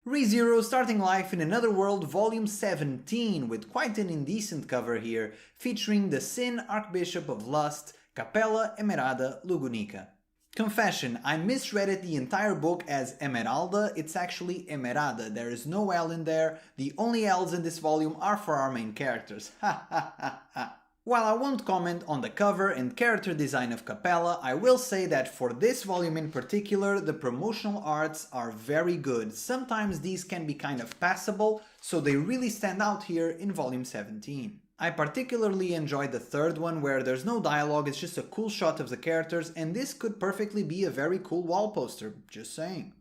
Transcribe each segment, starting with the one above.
ReZero Starting Life in Another World Volume 17, with quite an indecent cover here, featuring the Sin Archbishop of Lust, Capella Emerada Lugunica. Confession, I misread it the entire book as Emeralda, it's actually Emerada, there is no L in there, the only L's in this volume are for our main characters, ha ha ha ha. While I won't comment on the cover and character design of Capella, I will say that for this volume in particular, the promotional arts are very good. Sometimes these can be kind of passable, so they really stand out here in volume 17. I particularly enjoyed the third one where there's no dialogue, it's just a cool shot of the characters, and this could perfectly be a very cool wall poster, just saying.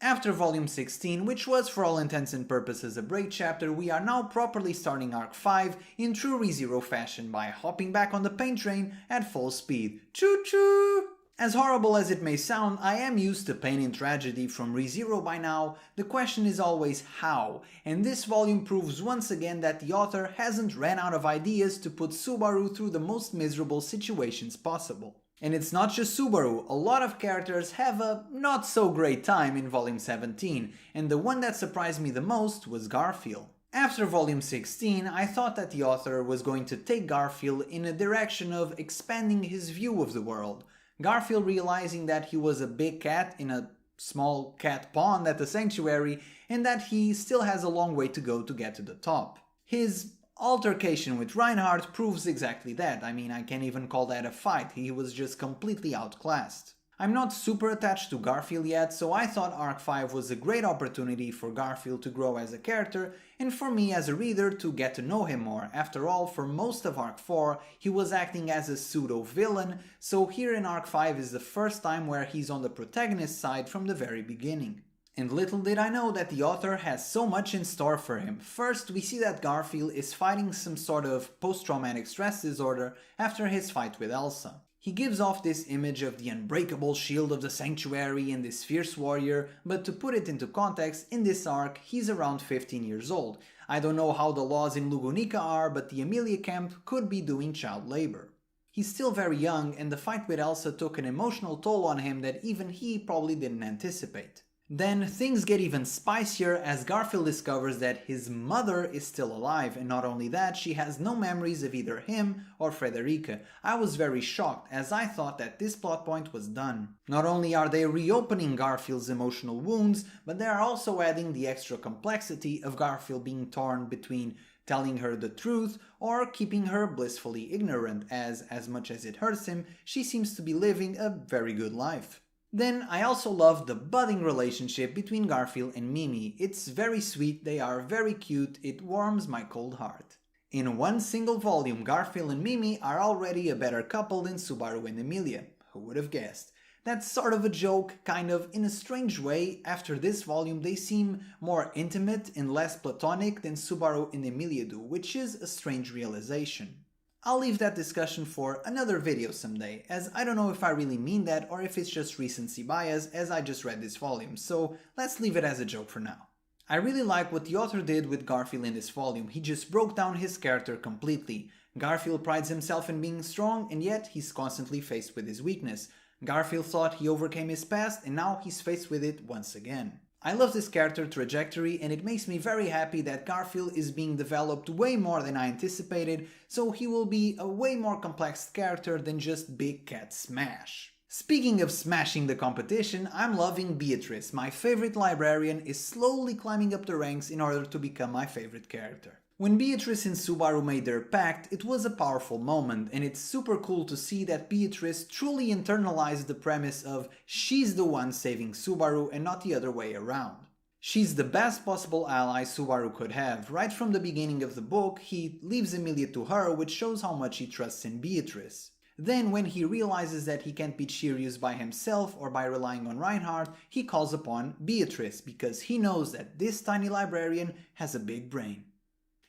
After volume 16, which was for all intents and purposes a break chapter, we are now properly starting arc 5 in true ReZero fashion by hopping back on the pain train at full speed. Choo choo! As horrible as it may sound, I am used to pain and tragedy from ReZero by now. The question is always how, and this volume proves once again that the author hasn't ran out of ideas to put Subaru through the most miserable situations possible. And it's not just Subaru, a lot of characters have a not so great time in volume 17, and the one that surprised me the most was Garfiel. After volume 16, I thought that the author was going to take Garfiel in a direction of expanding his view of the world. Garfiel realizing that he was a big cat in a small cat pond at the sanctuary, and that he still has a long way to go to get to the top. His altercation with Reinhard proves exactly that. I mean, I can't even call that a fight, he was just completely outclassed. I'm not super attached to Garfiel yet, so I thought Arc 5 was a great opportunity for Garfiel to grow as a character, and for me as a reader to get to know him more. After all, for most of Arc 4, he was acting as a pseudo-villain, so here in Arc 5 is the first time where he's on the protagonist's side from the very beginning. And little did I know that the author has so much in store for him. First, we see that Garfiel is fighting some sort of post-traumatic stress disorder after his fight with Elsa. He gives off this image of the unbreakable shield of the sanctuary and this fierce warrior, but to put it into context, in this arc, he's around 15 years old. I don't know how the laws in Lugunica are, but the Emilia camp could be doing child labor. He's still very young, and the fight with Elsa took an emotional toll on him that even he probably didn't anticipate. Then things get even spicier as Garfiel discovers that his mother is still alive, and not only that, she has no memories of either him or Frederica. I was very shocked as I thought that this plot point was done. Not only are they reopening Garfield's emotional wounds, but they are also adding the extra complexity of Garfield being torn between telling her the truth or keeping her blissfully ignorant, as much as it hurts him, she seems to be living a very good life. Then I also love the budding relationship between Garfiel and Mimi. It's very sweet, they are very cute, it warms my cold heart. In one single volume, Garfiel and Mimi are already a better couple than Subaru and Emilia. Who would have guessed? That's sort of a joke, kind of in a strange way. After this volume they seem more intimate and less platonic than Subaru and Emilia do, which is a strange realization. I'll leave that discussion for another video someday, as I don't know if I really mean that or if it's just recency bias as I just read this volume, so let's leave it as a joke for now. I really like what the author did with Garfiel in this volume. He just broke down his character completely. Garfiel prides himself in being strong, and yet he's constantly faced with his weakness. Garfiel thought he overcame his past, and now he's faced with it once again. I love this character trajectory, and it makes me very happy that Garfiel is being developed way more than I anticipated, so he will be a way more complex character than just Big Cat Smash. Speaking of smashing the competition, I'm loving Beatrice. My favorite librarian is slowly climbing up the ranks in order to become my favorite character. When Beatrice and Subaru made their pact, it was a powerful moment, and it's super cool to see that Beatrice truly internalized the premise of she's the one saving Subaru and not the other way around. She's the best possible ally Subaru could have. Right from the beginning of the book, he leaves Emilia to her, which shows how much he trusts in Beatrice. Then, when he realizes that he can't beat Shirius by himself or by relying on Reinhard, he calls upon Beatrice, because he knows that this tiny librarian has a big brain.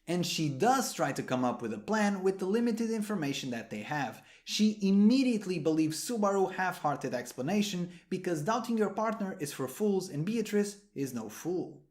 And she does try to come up with a plan with the limited information that they have. She immediately believes Subaru's half-hearted explanation because doubting your partner is for fools and Beatrice is no fool.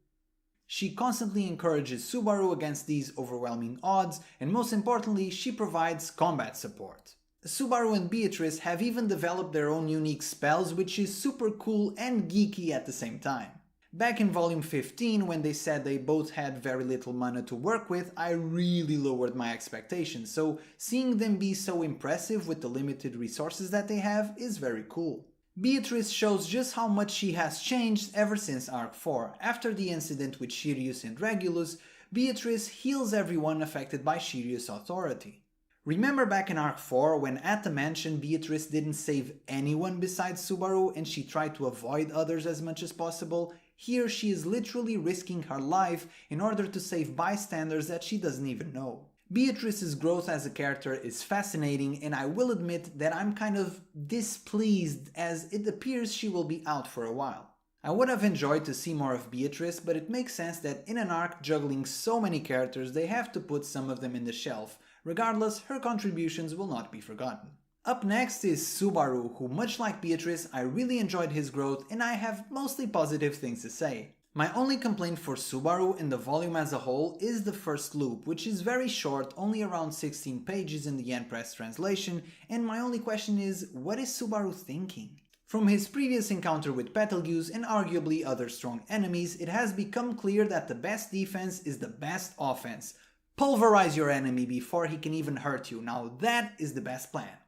She constantly encourages Subaru against these overwhelming odds, and most importantly, she provides combat support. Subaru and Beatrice have even developed their own unique spells, which is super cool and geeky at the same time. Back in volume 15, when they said they both had very little mana to work with, I really lowered my expectations, so seeing them be so impressive with the limited resources that they have is very cool. Beatrice shows just how much she has changed ever since Arc 4. After the incident with Sirius and Regulus, Beatrice heals everyone affected by Sirius' authority. Remember back in Arc 4 when at the mansion Beatrice didn't save anyone besides Subaru and she tried to avoid others as much as possible? Here she is literally risking her life in order to save bystanders that she doesn't even know. Beatrice's growth as a character is fascinating, and I will admit that I'm kind of displeased as it appears she will be out for a while. I would have enjoyed to see more of Beatrice, but it makes sense that in an arc juggling so many characters they have to put some of them in the shelf. Regardless, her contributions will not be forgotten. Up next is Subaru, who much like Beatrice, I really enjoyed his growth and I have mostly positive things to say. My only complaint for Subaru in the volume as a whole is the first loop, which is very short, only around 16 pages in the Yen Press translation, and my only question is, what is Subaru thinking? From his previous encounter with Betelgeuse and arguably other strong enemies, it has become clear that the best defense is the best offense. Pulverize your enemy before he can even hurt you. Now that is the best plan.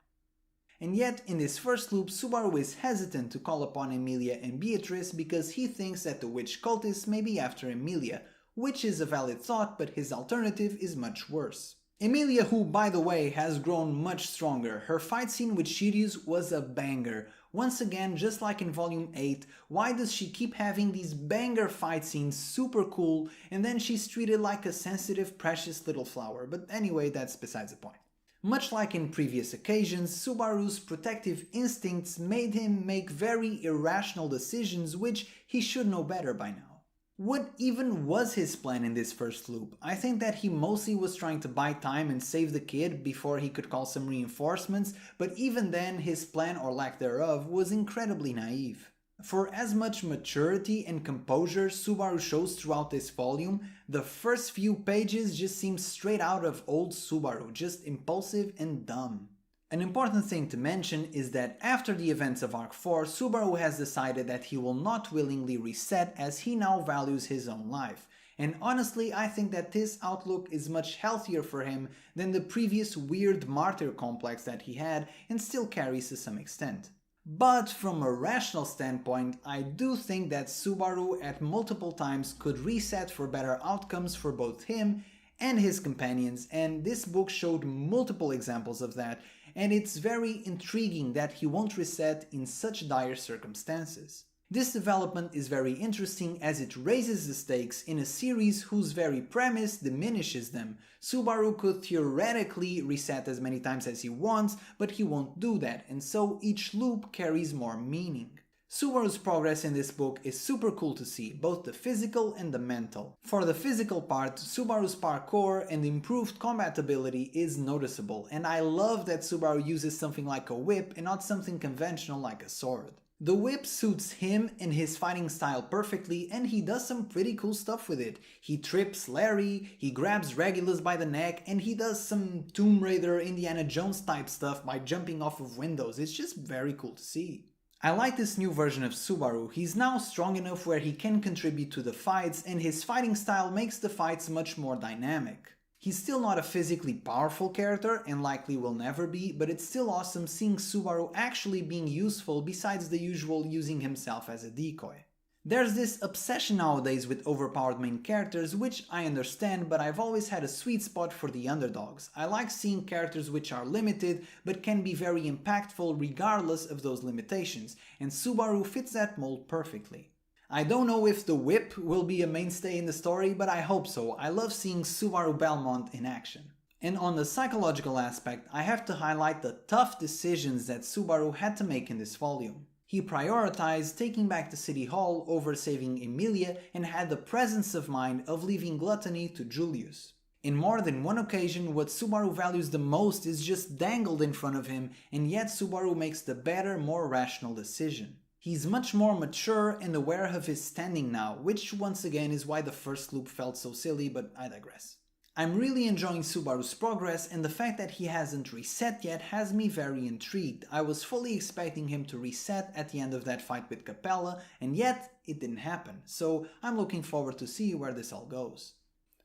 And yet, in this first loop, Subaru is hesitant to call upon Emilia and Beatrice because he thinks that the witch cultists may be after Emilia, which is a valid thought, but his alternative is much worse. Emilia, who by the way has grown much stronger, her fight scene with Sirius was a banger. Once again, just like in volume 8, why does she keep having these banger fight scenes super cool and then she's treated like a sensitive, precious little flower? But anyway, that's besides the point. Much like in previous occasions, Subaru's protective instincts made him make very irrational decisions which he should know better by now. What even was his plan in this first loop? I think that he mostly was trying to buy time and save the kid before he could call some reinforcements, but even then his plan or lack thereof was incredibly naive. For as much maturity and composure Subaru shows throughout this volume, the first few pages just seem straight out of old Subaru, just impulsive and dumb. An important thing to mention is that after the events of Arc 4, Subaru has decided that he will not willingly reset as he now values his own life. And honestly, I think that this outlook is much healthier for him than the previous weird martyr complex that he had and still carries to some extent. But from a rational standpoint, I do think that Subaru at multiple times could reset for better outcomes for both him and his companions, and this book showed multiple examples of that, and it's very intriguing that he won't reset in such dire circumstances. This development is very interesting as it raises the stakes in a series whose very premise diminishes them. Subaru could theoretically reset as many times as he wants, but he won't do that, and so each loop carries more meaning. Subaru's progress in this book is super cool to see, both the physical and the mental. For the physical part, Subaru's parkour and improved combat ability is noticeable, and I love that Subaru uses something like a whip and not something conventional like a sword. The whip suits him and his fighting style perfectly, and he does some pretty cool stuff with it. He trips Larry, he grabs Regulus by the neck, and he does some Tomb Raider Indiana Jones type stuff by jumping off of windows. It's just very cool to see. I like this new version of Subaru. He's now strong enough where he can contribute to the fights, and his fighting style makes the fights much more dynamic. He's still not a physically powerful character, and likely will never be, but it's still awesome seeing Subaru actually being useful besides the usual using himself as a decoy. There's this obsession nowadays with overpowered main characters, which I understand, but I've always had a sweet spot for the underdogs. I like seeing characters which are limited, but can be very impactful regardless of those limitations, and Subaru fits that mold perfectly. I don't know if the whip will be a mainstay in the story, but I hope so. I love seeing Subaru Belmont in action. And on the psychological aspect, I have to highlight the tough decisions that Subaru had to make in this volume. He prioritized taking back the city hall over saving Emilia and had the presence of mind of leaving gluttony to Julius. In more than one occasion, what Subaru values the most is just dangled in front of him, and yet Subaru makes the better, more rational decision. He's much more mature and aware of his standing now, which once again is why the first loop felt so silly, but I digress. I'm really enjoying Subaru's progress, and the fact that he hasn't reset yet has me very intrigued. I was fully expecting him to reset at the end of that fight with Capella, and yet it didn't happen, so I'm looking forward to see where this all goes.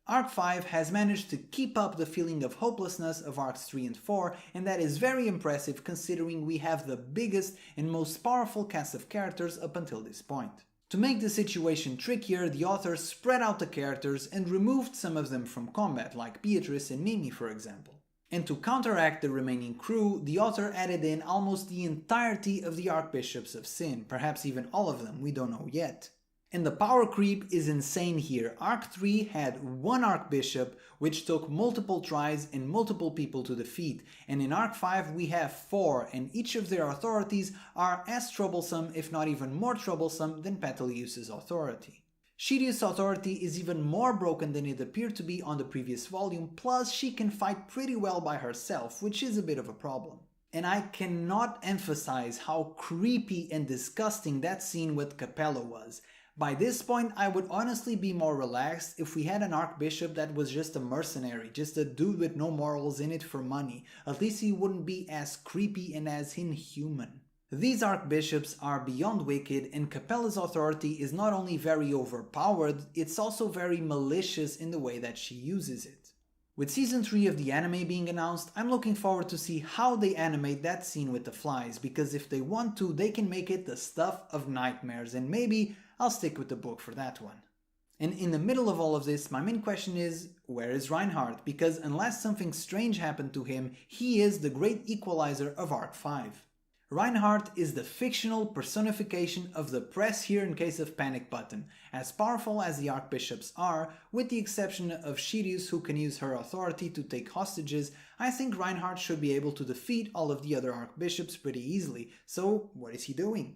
Arc 5 has managed to keep up the feeling of hopelessness of Arcs 3 and 4, and that is very impressive considering we have the biggest and most powerful cast of characters up until this point. To make the situation trickier, the author spread out the characters and removed some of them from combat, like Beatrice and Mimi for example. And to counteract the remaining crew, the author added in almost the entirety of the Archbishops of Sin, perhaps even all of them, we don't know yet. And the power creep is insane here. Arc 3 had one Archbishop, which took multiple tries and multiple people to defeat, and in Arc 5 we have 4, and each of their authorities are as troublesome, if not even more troublesome, than Petelius's authority. Shireu's authority is even more broken than it appeared to be on the previous volume, plus she can fight pretty well by herself, which is a bit of a problem. And I cannot emphasize how creepy and disgusting that scene with Capella was. By this point, I would honestly be more relaxed if we had an Archbishop that was just a mercenary, just a dude with no morals in it for money. At least he wouldn't be as creepy and as inhuman. These Archbishops are beyond wicked, and Capella's authority is not only very overpowered, it's also very malicious in the way that she uses it. With Season 3 of the anime being announced, I'm looking forward to see how they animate that scene with the flies, because if they want to, they can make it the stuff of nightmares, and maybe I'll stick with the book for that one. And in the middle of all of this, my main question is, where is Reinhard? Because unless something strange happened to him, he is the great equalizer of Arc 5. Reinhard is the fictional personification of the press here in case of panic button, as powerful as the Archbishops are, with the exception of Shireu's who can use her authority to take hostages. I think Reinhard should be able to defeat all of the other Archbishops pretty easily, so what is he doing?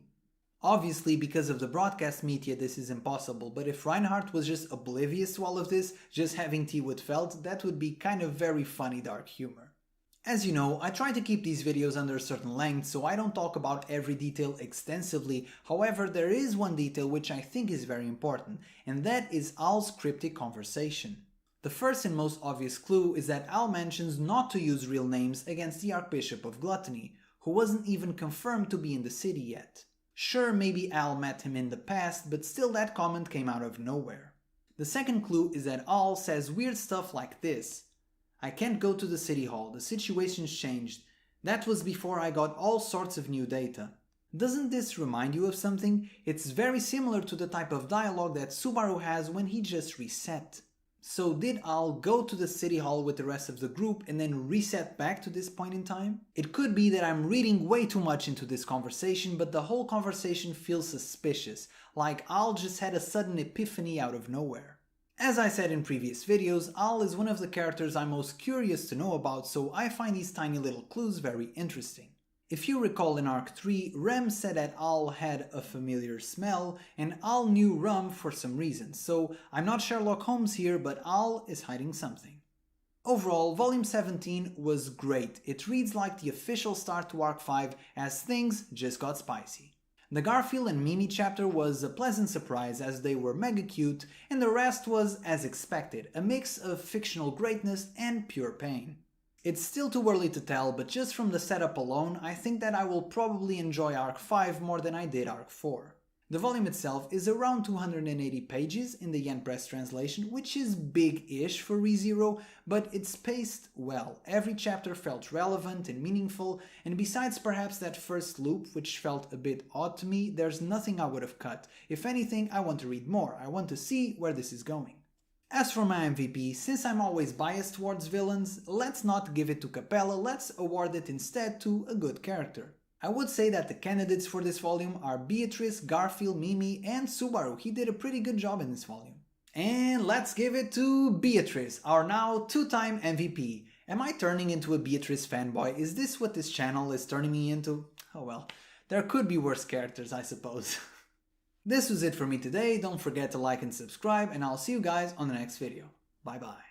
Obviously, because of the broadcast media, this is impossible, but if Reinhard was just oblivious to all of this, just having tea with Felt, that would be kind of very funny dark humor. As you know, I try to keep these videos under a certain length, so I don't talk about every detail extensively. However, there is one detail which I think is very important, and that is Al's cryptic conversation. The first and most obvious clue is that Al mentions not to use real names against the Archbishop of Gluttony, who wasn't even confirmed to be in the city yet. Sure, maybe Al met him in the past, but still that comment came out of nowhere. The second clue is that Al says weird stuff like this. I can't go to the city hall, the situation's changed. That was before I got all sorts of new data. Doesn't this remind you of something? It's very similar to the type of dialogue that Subaru has when he just reset. So did Al go to the city hall with the rest of the group and then reset back to this point in time? It could be that I'm reading way too much into this conversation, but the whole conversation feels suspicious, like Al just had a sudden epiphany out of nowhere. As I said in previous videos, Al is one of the characters I'm most curious to know about, so I find these tiny little clues very interesting. If you recall in Arc 3, Rem said that Al had a familiar smell, and Al knew Rum for some reason, so I'm not Sherlock Holmes here, but Al is hiding something. Overall, Volume 17 was great. It reads like the official start to Arc 5 as things just got spicy. The Garfiel and Mimi chapter was a pleasant surprise as they were mega cute, and the rest was as expected, a mix of fictional greatness and pure pain. It's still too early to tell, but just from the setup alone, I think that I will probably enjoy Arc 5 more than I did Arc 4. The volume itself is around 280 pages in the Yen Press translation, which is big-ish for ReZero, but it's paced well. Every chapter felt relevant and meaningful, and besides perhaps that first loop, which felt a bit odd to me, there's nothing I would have cut. If anything, I want to read more. I want to see where this is going. As for my MVP, since I'm always biased towards villains, let's not give it to Capella, let's award it instead to a good character. I would say that the candidates for this volume are Beatrice, Garfiel, Mimi, and Subaru. He did a pretty good job in this volume. And let's give it to Beatrice, our now two-time MVP. Am I turning into a Beatrice fanboy? Is this what this channel is turning me into? Oh well, there could be worse characters, I suppose. This was it for me today. Don't forget to like and subscribe, and I'll see you guys on the next video. Bye bye.